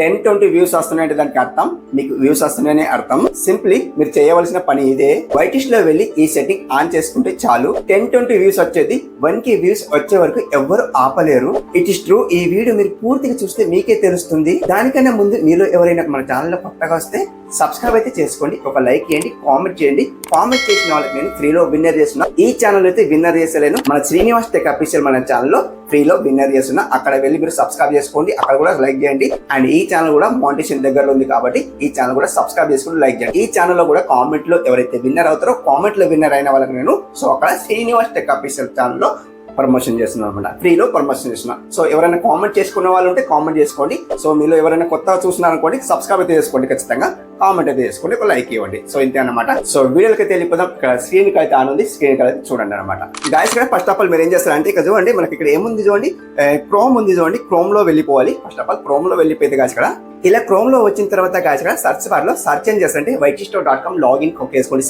10-20 views వస్తున్నాయంటే దానికి అర్థం మీకు వ్యూస్ వస్తున్నాయనే అర్థం. సింప్లీ మీరు చేయవలసిన పని ఇదే. వైటిష్ లో వెళ్ళి ఈ సెట్టింగ్ ఆన్ చేసుకుంటే చాలు 10-20 వ్యూస్ వచ్చేది. 1K వ్యూస్ వచ్చే వరకు ఎవ్వరు ఆపలేరు. It is true. ఈ వీడియో మీరు పూర్తిగా చూస్తే మీకే తెలుస్తుంది. దానికన్నా ముందు మీరు ఎవరైనా మన ఛానల్లో కొత్తగా వస్తే సబ్స్క్రైబ్ అయితే చేసుకోండి, ఒక లైక్ చేయండి, కామెంట్ చేయండి. కామెంట్ చేసిన వాళ్ళకి నేను ఫ్రీలో విన్నర్ చేస్తున్నా. ఈ ఛానల్ అయితే విన్నర్ చేసలేను, మన శ్రీనివాస్ టెక్ అఫీషియల్ మన ఛానల్లో ఫ్రీలో విన్నర్ చేస్తున్నా. అక్కడ వెళ్ళి మీరు సబ్స్క్రైబ్ చేసుకోండి, అక్కడ కూడా లైక్ చేయండి. అండ్ ఈ ఛానల్ కూడా మోటివేషన్ దగ్గరలో ఉంది కాబట్టి ఈ ఛానల్ కూడా సబ్స్క్రైబ్ చేసుకుని లైక్ చేయండి. ఈ ఛానల్లో కూడా కామెంట్ లో ఎవరైతే విన్నర్ అవుతారో కామెంట్ లో విన్నర్ అయిన వాళ్ళకి నేను అక్కడ శ్రీనివాస్ టెక్ అఫీషియల్ ఛానల్లో ప్రమోషన్ చేస్తున్నాను అనమాట, ఫ్రీలో ప్రమోషన్ చేస్తున్నా. సో ఎవరైనా కామెంట్ చేసుకునే వాళ్ళు ఉంటే కామెంట్ చేసుకోండి. సో మీలో ఎవరైనా కొత్తగా చూస్తున్నారనుకోండి సబ్స్క్రైబ్ అయితే చేసుకోండి, ఖచ్చితంగా కామెంట్ అయితే చేసుకోండి, ఒక లైక్ ఇవ్వండి. సో ఇంతే అనమాట. సో వీడియోకి అయితే వెళ్ళిపోదాం. ఇక్కడ స్క్రీన్ కి అయితే ఆన్ ఉంది, స్క్రీన్ కి అయితే చూడండి అనమాట. గాయస్ ఇక్కడ ఫస్ట్ ఆఫ్ ఆల్ మీరు ఏం చేస్తారంటే ఇక్కడ చూడండి, మనకి ఇక్కడ ఏముంది చూడండి, క్రోమ్ ఉంది చూడండి. క్రోమ్ లో వెళ్ళిపోవాలి. ఫస్ట్ ఆఫ్ ఆల్ క్రోమ్ లో వెళ్ళిపోయింది గాయస్. ఇక్కడ ఇలా క్రోమ్ లో వచ్చిన తర్వాత గాయస్ ఇక్కడ సర్చ్ బార్ లో సర్చ్ ఏం చేస్తారంటే whitestore.com లాగిన్ కొక్కేసుకోండి.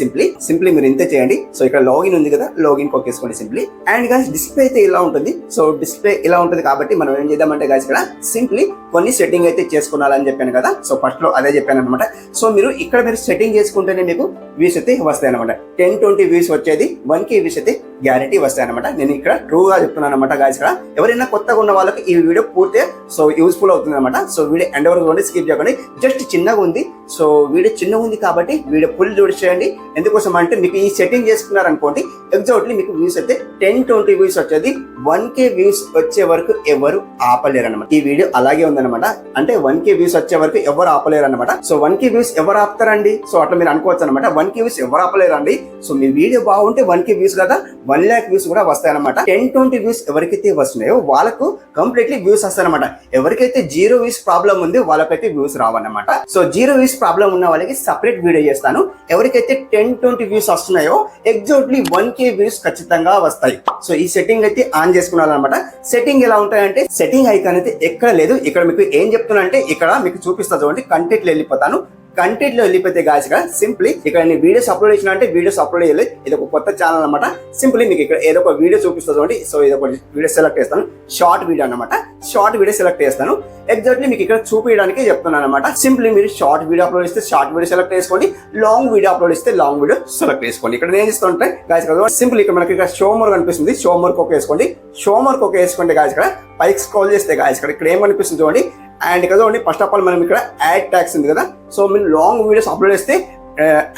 సింప్లీ మీరు ఇంతే చేయండి. సో ఇక్కడ లాగిన్ ఉంది కదా, లాగిన్ కొక్కేసుకోండి సింప్లీ. అండ్ గాయస్ డిస్ప్లే అయితే ఇలా ఉంటుంది. సో డిస్ప్లే ఇలా ఉంటుంది కాబట్టి మనం ఏం చేద్దామంటే గాయస్ ఇక్కడ సింప్లీ కొన్ని సెట్టింగ్ అయితే చేసుకోవాలని చెప్పాను కదా. సో ఫస్ట్ లో అదే చెప్పాను అనమాట. సో మీరు ఇక్కడ మీరు సెట్టింగ్ చేసుకుంటేనే మీకు వ్యూస్ అయితే వస్తాయి అనమాట. 10-20 వ్యూస్ వచ్చేది, 1K వ్యూస్ అయితే గ్యారెంటీ వస్తాయి అనమాట. నేను ఇక్కడ ట్రూగా చెప్తున్నాను అనమాట గాయస్. ఇక్కడ ఎవరైనా కొత్తగా ఉన్న వాళ్ళకి ఈ వీడియో పూర్తిగా సో యూస్ఫుల్ అవుతుంది అనమాట. సో వీడియో ఎండ్ వరకు స్కిప్ చేయకండి. జస్ట్ చిన్నగా ఉంది. సో వీడియో చిన్నగా ఉంది కాబట్టి వీడియో ఫుల్ చూడండి. ఎందుకోసం అంటే మీకు ఈ సెట్టింగ్ చేసుకున్నారు అనుకోండి, ఎగ్జాక్ట్లీ మీకు వ్యూస్ అయితే 10-20 వ్యూస్ వచ్చేది. 1K వ్యూస్ వచ్చే వరకు ఎవరు ఆపలేరు అనమాట. ఈ వీడియో అలాగే ఉందన్నమాట. అంటే 1K వ్యూస్ వచ్చే వరకు ఎవరు ఆపలేరు అనమాట. సో 1K వ్యూస్ ఎవరు ఆపుతారండి? సో అట్లా మీరు అనుకోవచ్చు అనమాట. 1K వ్యూస్ ఎవరు ఆపలేరండి. సో మీ వీడియో బాగుంటే 1K వ్యూస్ కదా 1 lakh వ్యూస్ కూడా వస్తాయి అనమాట. 10-20 వ్యూస్ ఎవరికైతే వస్తున్నాయో వాళ్ళకు కంప్లీట్లీ వ్యూస్ వస్తాయి అనమాట. ఎవరికైతే 0 వ్యూస్ ప్రాబ్లం ఉంది వాళ్ళకైతే వ్యూస్ రావన్నమాట. సో 0 వ్యూస్ ప్రాబ్లం ఉన్న వాళ్ళకి సపరేట్ వీడియో చేస్తాను. ఎవరికైతే 10-20 వ్యూస్ వస్తున్నాయో ఎగ్జాక్ట్లీ 1K వ్యూస్ ఖచ్చితంగా వస్తాయి. సో ఈ సెట్టింగ్ అయితే ఆన్ చేసుకున్నారనమాట. సెట్టింగ్ ఎలా ఉంటాయంటే సెట్టింగ్ ఐకాన్ అయితే ఎక్కడ లేదు. ఇక్కడ మీకు ఏం చెప్తున్నా అంటే ఇక్కడ మీకు చూపిస్తా చూడండి. కంటెంట్ లో వెళ్ళిపోతాను. కంటెంట్ లో వెళ్ళిపోతే గాయస్ ఇక్కడ సింప్లీ ఇక్కడ నేను వీడియోస్ అప్లోడ్ చేసిన అంటే వీడియోస్ అప్లోడ్ చేయాలి. ఇది ఒక కొత్త ఛానల్ అనమాట. సింప్లీ మీకు ఇక్కడ ఏదో ఒక వీడియో చూపిస్తా చూడండి. సో ఇది ఒక వీడియో సెలెక్ట్ చేస్తాను, షార్ట్ వీడియో అనమాట. షార్ట్ వీడియో సెలెక్ట్ చేస్తాను. ఎగ్జాక్ట్లీ మీకు ఇక్కడ చూపించడానికి చెప్తున్నాను అనమాట. సింప్లీ మీరు షార్ట్ వీడియో అప్లోడ్ చేస్తే షార్ట్ వీడియో సెలెక్ట్ చేసుకోండి, లాంగ్ వీడియో అప్లోడ్ చేస్తే లాంగ్ వీడియో సెలెక్ట్ చేసుకోండి. ఇక్కడ నేను చేస్తుంటే గాయస్ కదా సింపుల్ ఇక్కడ మనకి ఇక్కడ షో మోర్ కనిపిస్తుంది. షో మోర్ కొక్క వేసుకోండి. షో మోర్ కొక్క వేసుకోండి గాయస్. ఇక్కడ పైకి స్క్రోల్ చేస్తే గాయస్ ఇక్కడ ఏమనిపిస్తుంది చూడండి. అండ్ ఇక్కడ చూడండి ఫస్ట్ ఆఫ్ ఆల్ మనం ఇక్కడ యాడ్ ట్యాగ్స్ ఉంది కదా. సో మీరు లాంగ్ వీడియోస్ అప్లోడ్ చేస్తే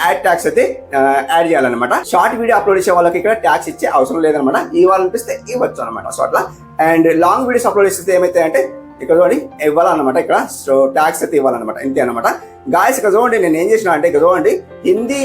యాడ్ ట్యాగ్స్ అయితే యాడ్ చేయాలన్నమాట. షార్ట్ వీడియో అప్లోడ్ చేసే వాళ్ళకి ఇక్కడ ట్యాగ్స్ ఇచ్చే అవసరం లేదనమాట. ఇవ్వాలనిపిస్తే ఇవ్వచ్చు అనమాట. సో అట్లా అండ్ లాంగ్ వీడియోస్ అప్లోడ్ చేస్తే ఏమైతే అంటే ఇక్కడ చూడండి ఇవ్వాలన్నమాట. ఇక్కడ సో ట్యాగ్స్ అయితే ఇవ్వాలన్నమాట. ఇంతే అనమాట గాయస్. ఇక్కడ చూడండి నేను ఏం చేసిన అంటే ఇక్కడ చూడండి హిందీ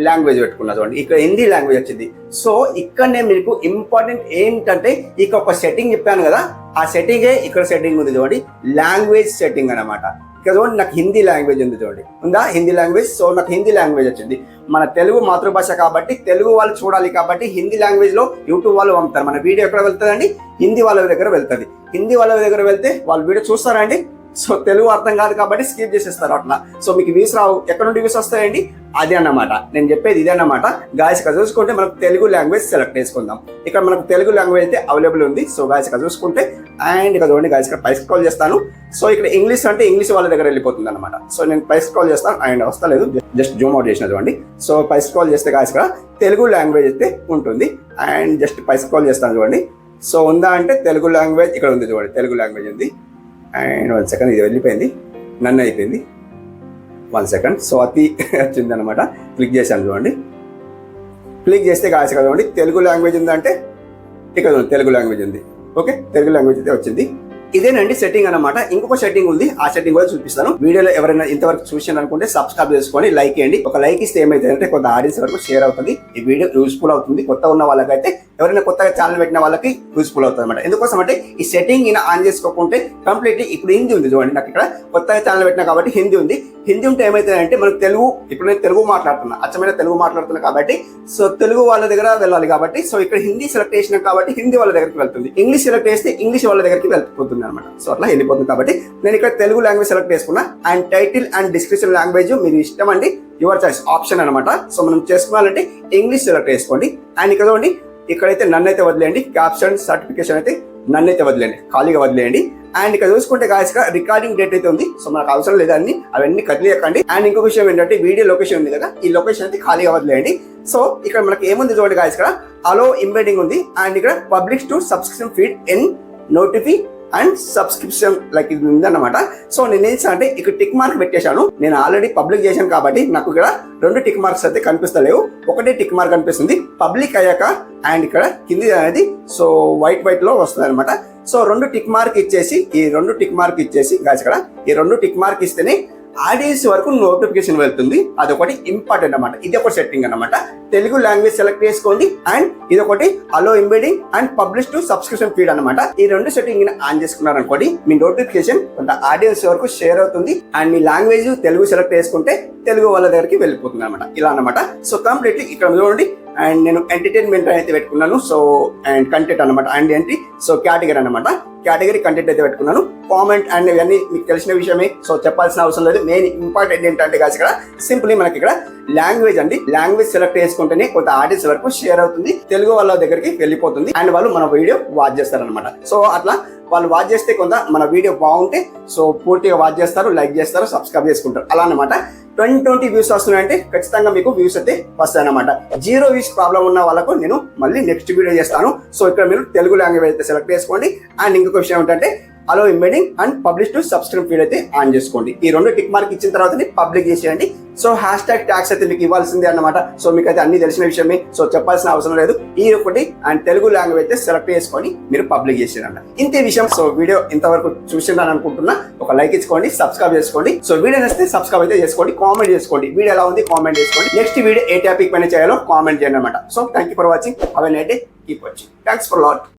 లాంగ్వేజ్ పెట్టుకున్నా చూడండి. ఇక్కడ హిందీ లాంగ్వేజ్ వచ్చింది. సో ఇక్కడనే మీకు ఇంపార్టెంట్ ఏంటంటే ఇక ఒక సెట్టింగ్ చెప్పాను కదా, ఆ సెట్టింగే ఇక్కడ సెట్టింగ్ ఉంది చూడండి, లాంగ్వేజ్ సెట్టింగ్ అనమాట. ఇక్కడ చూడండి నాకు హిందీ లాంగ్వేజ్ ఉంది చూడండి, ఉందా హిందీ లాంగ్వేజ్. సో నాకు హిందీ లాంగ్వేజ్ వచ్చింది. మన తెలుగు మాతృభాష కాబట్టి తెలుగు వాళ్ళు చూడాలి కాబట్టి హిందీ లాంగ్వేజ్ లో యూట్యూబ్ వాళ్ళు పంపుతారు. మన వీడియో ఎక్కడ వెళ్తుందండి? హిందీ వాళ్ళ దగ్గర వెళ్తుంది. హిందీ వాళ్ళ దగ్గర వెళ్తే వాళ్ళు వీడియో చూస్తారా అండి? సో తెలుగు అర్థం కాదు కాబట్టి స్కిప్ చేసేస్తారు అట్లా. సో మీకు వ్యూస్ రావు. ఎక్కడ నుండి వ్యూస్ వస్తాయండి? అదే అన్నమాట నేను చెప్పేది, ఇదే అన్నమాట గాయస్. ఇక్కడ చూసుకుంటే మనకు తెలుగు లాంగ్వేజ్ సెలెక్ట్ చేసుకుందాం. ఇక్కడ మనకు తెలుగు లాంగ్వేజ్ అయితే అవైలబుల్ ఉంది. సో గాయస్ ఇక్కడ చూసుకుంటే అండ్ ఇక్కడ చూడండి గాయస్ ఇక్కడ పై స్క్రోల్ చేస్తాను. సో ఇక్కడ ఇంగ్లీష్ అంటే ఇంగ్లీష్ వాళ్ళ దగ్గర వెళ్ళిపోతుంది అనమాట. సో నేను పై స్క్రోల్ చేస్తాను అండ్ వస్తలేదు, జస్ట్ జూమ్ అవుట్ చేసిన చూడండి. సో పై స్క్రోల్ చేస్తే గాయస్ ఇక్కడ తెలుగు లాంగ్వేజ్ అయితే ఉంటుంది. అండ్ జస్ట్ పై స్క్రోల్ చేస్తాను చూడండి. సో ఉందా అంటే తెలుగు లాంగ్వేజ్ ఇక్కడ ఉంది చూడండి, తెలుగు లాంగ్వేజ్ ఉంది. అండ్ 1 సెకండ్ ఇది వెళ్ళిపోయింది, నన్ను అయిపోయింది 1 సెకండ్. సో అది వచ్చింది అనమాట. క్లిక్ చేశాను చూడండి. క్లిక్ చేస్తే కాదు చూడండి తెలుగు లాంగ్వేజ్ ఉందంటే ఇక్కడ తెలుగు లాంగ్వేజ్ ఉంది. ఓకే తెలుగు లాంగ్వేజ్ అయితే వచ్చింది. ఇదేనండి సెట్టింగ్ అనమాట. ఇంకొక సెట్టింగ్ ఉంది, ఆ సెట్టింగ్ కూడా చూపిస్తాను. వీడియోలో ఎవరైనా ఇంతవరకు చూసాను అనుకుంటే సబ్స్క్రైబ్ చేసుకొని లైక్ చేయండి. ఒక లైక్ ఇస్తే ఏమైతే అంటే కొంత ఆడియన్స్ వరకు షేర్ అవుతుంది, ఈ వీడియో యూస్ఫుల్ అవుతుంది. కొత్త ఉన్న వాళ్ళకైతే ఎవరైనా కొత్తగా ఛానల్ పెట్టిన వాళ్ళకి యూస్ఫుల్ అవుతుంది అనమాట. ఎందుకోసం అంటే ఈ సెట్టింగ్ ఆన్ చేసుకోకుంటే కంప్లీట్లీ ఇప్పుడు హిందీ ఉంది చూడండి. నాకు ఇక్కడ కొత్తగా ఛానల్ పెట్టినా కాబట్టి హిందీ ఉంది. హిందీ ఉంటే ఏమైతుందంటే మనకు తెలుగు, ఇప్పుడు నేను తెలుగు మాట్లాడుతున్నా, అచ్చమైన తెలుగు మాట్లాడుతున్నా కాబట్టి సో తెలుగు వాళ్ళ దగ్గర వెళ్ళాలి కాబట్టి సో ఇక్కడ హిందీ సెలెక్ట్ చేసినా కాబట్టి హిందీ వాళ్ళ దగ్గరికి వెళ్తుంది. ఇంగ్లీష్ సెలెక్ట్ చేస్తే ఇంగ్లీష్ వాళ్ళ దగ్గరికి వెళ్ళిపోతుంది అనమాట. సో అట్లా వెళ్ళిపోతుంది కాబట్టి నేను ఇక్కడ తెలుగు లాంగ్వేజ్ సెలెక్ట్ చేసుకున్నా. And title and description language మీరు ఇష్టం అండి, యువర్ చాయిస్ ఆప్షన్ అనమాట. సో మనం చేసుకోవాలంటే ఇంగ్లీష్ సెలెక్ట్ చేసుకోండి. అండ్ ఇక్కడ చూడండి ఇక్కడైతే నన్ను అయితే వదిలేయండి, క్యాప్షన్ సర్టిఫికేషన్ అయితే నన్ను అయితే వదిలేయండి, ఖాళీగా వదిలేయండి. అండ్ ఇక్కడ చూసుకుంటే గాయస్ రికార్డింగ్ డేట్ అయితే ఉంది. సో మనకు అవసరం లేదండి అవన్నీ కదిలేయకండి. అండ్ ఇంకొక విషయం ఏంటంటే వీడియో లొకేషన్ ఉంది కదా, ఈ లొకేషన్ అయితే ఖాళీ అవ్వదులేండి. సో ఇక్కడ మనకి ఏముంది చూడండి గాయస్, ఇక్కడ అలో ఎంబెడింగ్ ఉంది అండ్ ఇక్కడ publish to subscription feed in notify and subscription like ఇది ఉందన్నమాట. సో నేను ఏం చేశాను అంటే ఇక్కడ టిక్ మార్క్ పెట్టేశాను. నేను ఆల్రెడీ పబ్లిక్ చేశాను కాబట్టి నాకు ఇక్కడ 2 టిక్ మార్క్స్ అయితే కనిపిస్తలేవు, ఒకటే టిక్ మార్క్ కనిపిస్తుంది. పబ్లిక్ అయ్యాక అండ్ ఇక్కడ కింది అనేది సో వైట్ లో వస్తుంది అనమాట. సో 2 టిక్ మార్క్ ఇచ్చేసి ఈ 2 టిక్ మార్క్ ఇచ్చేసి గాయస్ ఇక్కడ ఈ 2 టిక్ మార్క్ ఇస్తేనే ఆడియన్స్ వరకు నోటిఫికేషన్ వెళ్తుంది. అదొకటి ఇంపార్టెంట్ అనమాట. ఇది ఒక సెట్టింగ్ అనమాట. తెలుగు లాంగ్వేజ్ సెలెక్ట్ చేసుకోండి అండ్ ఇది ఒకటి allow embedding and publish to subscription feed అనమాట. ఈ 2 సెట్టింగ్ ఆన్ చేసుకున్నారు అనుకోండి, మీ నోటిఫికేషన్ కొంత ఆడియన్స్ వరకు షేర్ అవుతుంది అండ్ మీ లాంగ్వేజ్ తెలుగు సెలెక్ట్ చేసుకుంటే తెలుగు వాళ్ళ దగ్గరికి వెళ్ళిపోతుంది అనమాట. ఇలా అనమాట. సో కంప్లీట్లీ ఇక్కడ చూడండి అండ్ నేను ఎంటర్టైన్మెంట్ అయితే పెట్టుకున్నాను. సో అండ్ కంటెంట్ అనమాట అండ్ ఏంటి సో కేటగిరీ అనమాట. కేటగిరీ కంటెంట్ అయితే పెట్టుకున్నాను. కామెంట్ అండ్ ఇవన్నీ మీకు తెలిసిన విషయమే, సో చెప్పాల్సిన అవసరం లేదు. మెయిన్ ఇంపార్టెంట్ ఏంటంటే కాదు ఇక్కడ సింపుల్లీ మనకి ఇక్కడ లాంగ్వేజ్ అండి. లాంగ్వేజ్ సెలెక్ట్ చేసుకుంటేనే కొంత ఆడియన్స్ వరకు షేర్ అవుతుంది, తెలుగు వాళ్ళ దగ్గరికి వెళ్ళిపోతుంది అండ్ వాళ్ళు మన వీడియో వాచ్ చేస్తారనమాట. సో అట్లా వాళ్ళు వాచ్ చేస్తే కొంత మన వీడియో బాగుంటే సో పూర్తిగా వాచ్ చేస్తారు, లైక్ చేస్తారు, సబ్స్క్రైబ్ చేసుకుంటారు. అలా అనమాట. 20 వ్యూస్ వస్తున్నాయంటే ఖచ్చితంగా మీకు వ్యూస్ అయితే వస్తాయి అనమాట. 0 వ్యూస్ ప్రాబ్లం ఉన్న వాళ్ళకు నేను మళ్ళీ నెక్స్ట్ వీడియో చేస్తాను. సో ఇక్కడ మీరు తెలుగు లాంగ్వేజ్ అయితే సెలెక్ట్ చేసుకోండి అండ్ ఇంకొక విషయం ఏంటంటే allow embedding and publish to subscribe feed అయితే ఆన్ చేసుకోండి. ఈ 2 టిక్ మార్క్ ఇచ్చిన తర్వాత పబ్లిక్ చేసేయండి. సో హ్యాష్ ట్యాగ్ ట్యాగ్స్ అయితే మీకు ఇవ్వాల్సిందే అనమాట. సో మీకు అయితే అన్ని తెలిసిన విషయమే, సో చెప్పాల్సిన అవసరం లేదు. ఈ ఒకటి అండ్ తెలుగు లాంగ్వేజ్ అయితే సెలెక్ట్ చేసుకొని మీరు పబ్లిక్ చేసేయండి. ఇంతే విషయం. సో వీడియో ఇంతవరకు చూసిందని అనుకుంటున్నా. ఒక లైక్ ఇచ్చుకోండి, సబ్స్క్రైబ్ చేసుకోండి. సో వీడియో నచ్చితే సబ్స్క్రైబ్ అయితే చేసుకోండి, కామెంట్ చేసుకోండి. వీడియో ఎలా ఉంది కామెంట్ చేసుకోండి. నెక్స్ట్ వీడియో ఏ టాపిక్ పైన చేయాలో కామెంట్ చేయండి అనమాట. So thank you for watching. Have a nice day. Keep watching. Thanks for lot.